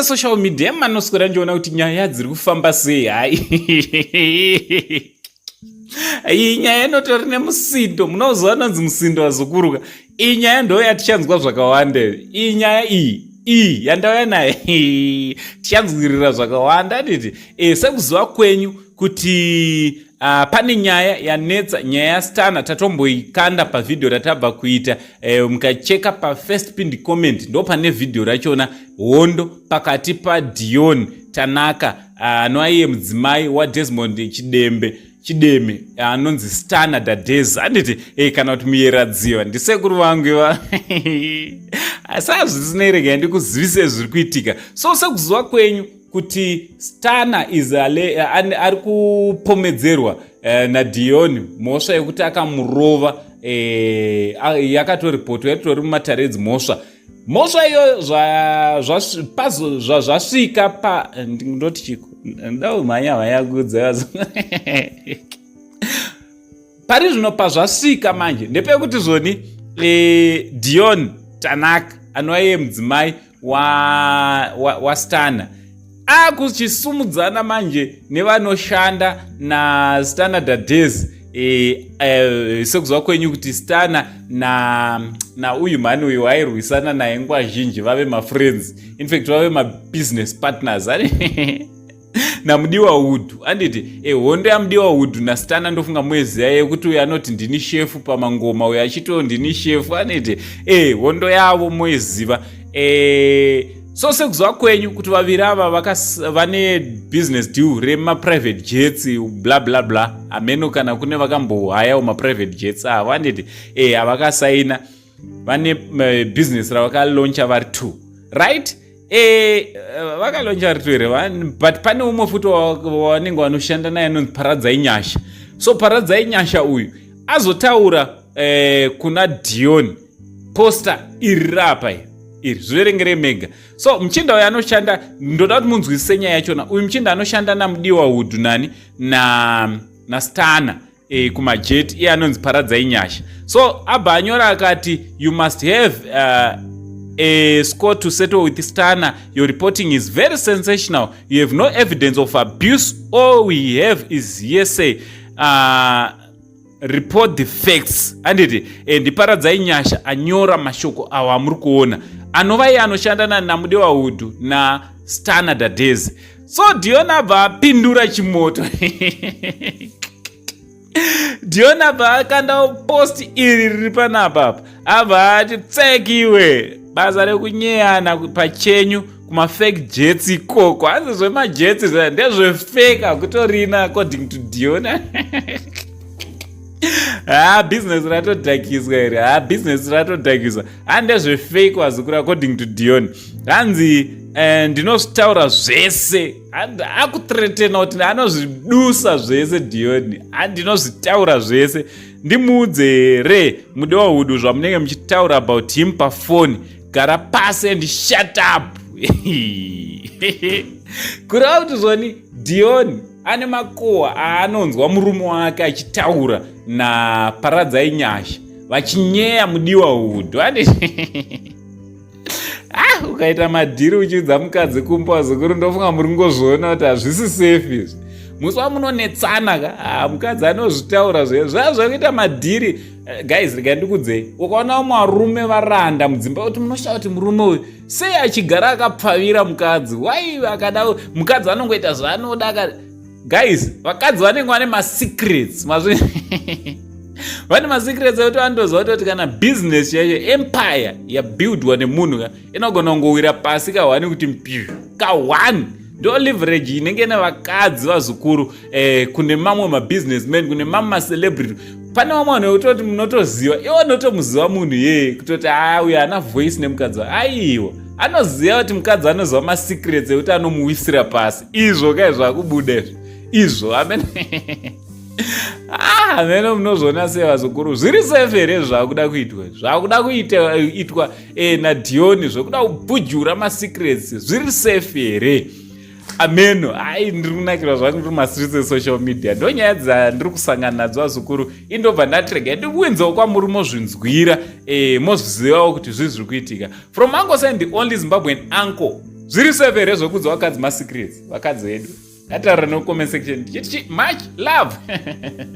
social media manoswera ndiona kuti nyaya dziri kufamba sei. Hai iyi nyaya inotori nemusindo, munoziva nonzi musindo wazokuruka. Iyi nyaya ndo yatichanzwa zvakawanda. Iyi nyaya iyi yandauya nayo tichanzwirira zvakawanda. Nditi sekuziva kwenyu kuti pane nyaya yanetsa, nyaya yastana. Tatomboikanda pavhidhiyo ratabva kuita, mukacheka pafirst pinned comment ndo pane vhidhiyo rachona, hondo pakati paDion Tanaka anova mudzimai waDesmond Chideme anonzi Stana Dadeza. Anditi kana kuti muyeradziwa ndisekuru vangu iva asi hazvisinei, regai ndikuzivise zviri kuitika. So sekuziva kwenyu kuti Stana ari kupomedzerwa naDion mhosva yekuti akamurova. Yakatoripotwa, yatori mumatareds mhosva iyo zvasvika ndoti chiko ndaumhanyavayagudza pari zvino pazvasvika manje ndepekuti zvoni Dion Tanaka anova mudzimai waStana akuchisumudzana manje nevanoshanda naStana Dadezi. Sekuziva kwenyu kuti Stana na uyu mhani uyu wairwisana naye nguva zhinji vave mafriends, in fact vave mabusiness partners naMudiwaHood. Anditi hondo yaMudiwaHood naStana ndofunga mweziya yekuti uyu anoti ndini shefu pamangoma, uyu achito ndini shefu. Anditi hondo yavo mweziva. So sekuziva kwenyu kuti vaviri ava vane business deal remaprivate jets bla bla bla, ameno kana kune vakambohayawo maprivate jets ava. Anditi havakasaina, vane business ravakalauncha vari 2, right? Vakalauncha vari 2 here, but pane umwe futi wanenge vanoshanda naye anonzi Paradzai Nyasha. So Paradzai Nyasha uyu azotaura kuna Dion poster iri rapa iri zviverengere mega. So muchinda uyu anoshanda, ndoda kuti munzwisise nyaya yachona. Uyu muchinda anoshanda naMudiwaHood naStana kumajet, iye anonzi Paradzai Nyasha. So abva anyora akati, you must have a score to settle with Stana. Your reporting is very sensational. You have no evidence of abuse. All we have is hearsay. Report the facts. Anditi Paradzai Nyasha anyora mashoko awa amuri kuona, anova iye anoshanda naMudiwaHood naStana Dadezi. So Dion abva apindura chimoto Dion abva akanda post iri riri panapa, abva ati tsekiwe basa rekunyeyana pachenyu kumafake jets ikoko. Hanzi zvemajets ndezvefake, akutorina according to Dion. Business ratodhakiswa here, business ratodhakiswa. Handezvefake wazukura according to Dion. Hanzi ndinozvitaura zvese, akutretena kuti anozvidusa zvese Dion. Ndinozvitaura zvese. Ndimuudze here MudiwaHood zvamunenge muchitaura about him pafoni, gara pasi and shut up. Kureva kuti zvoni Dion ane makohwa aanonzwa murume wake achitaura naParadzai Nyasha Vachinyeya MudiwaHood. Ukaita madhiri uchiudza mukadzi kumba wazukuru, ndofunga muri ngozviona kuti hazvisi safe izvi. Muswa munonetsana ka, mukadzi anozvitaura zvazvakuita madhiri. Guys, regai ndikudzei, ukaona varume varanda mudzimba kuti munoshaura kuti murume uyu sei achigara akapfavira mukadzi, wai akada mukadzi anongoita zvaanoda. Guys, vakadzi vanenge vane masecrets vane masecrets ekuti vandoziva kuti kana business yacho empire yabuildwa nemunhu inogona kungowira pasi kahwani kuti mpiu kahwani. Ndo leverage inenge nevakadzi vazukuru kune mamwe mabusinessmen, kune mamwe macelebrity. Pane vamwe vanhu vekutoti munotoziva, iwo notomuziva munhu kutoti uyu haana voice nemukadzi wake. Aiwa, anoziva kuti mukadzi anoziva masecrets ekuti anomuwisira pasi. Izvo kai zvakubuda izvo amen. Ameno munozviona sei vazukuru, zviri safe here zvakuda kuitwa naDion, zvokuda kubhujura masecrets, zviri safe here? Ameno. Ndiri kunakirwa zvangu ndiri mastreets esocial media, ndo nyaya dzandiri kusangana nadzo vazukuru. Indobva ndatirega ndikuenzawo kwamuri mozvinzwira, mozvizivawo kuti zvii zviri kuitika. From uncle side, the only Zimbabwean uncle zviri sefe here zvokudza vakadzi masecrets vakadzi edu. Ngataura no comment section tichiti much love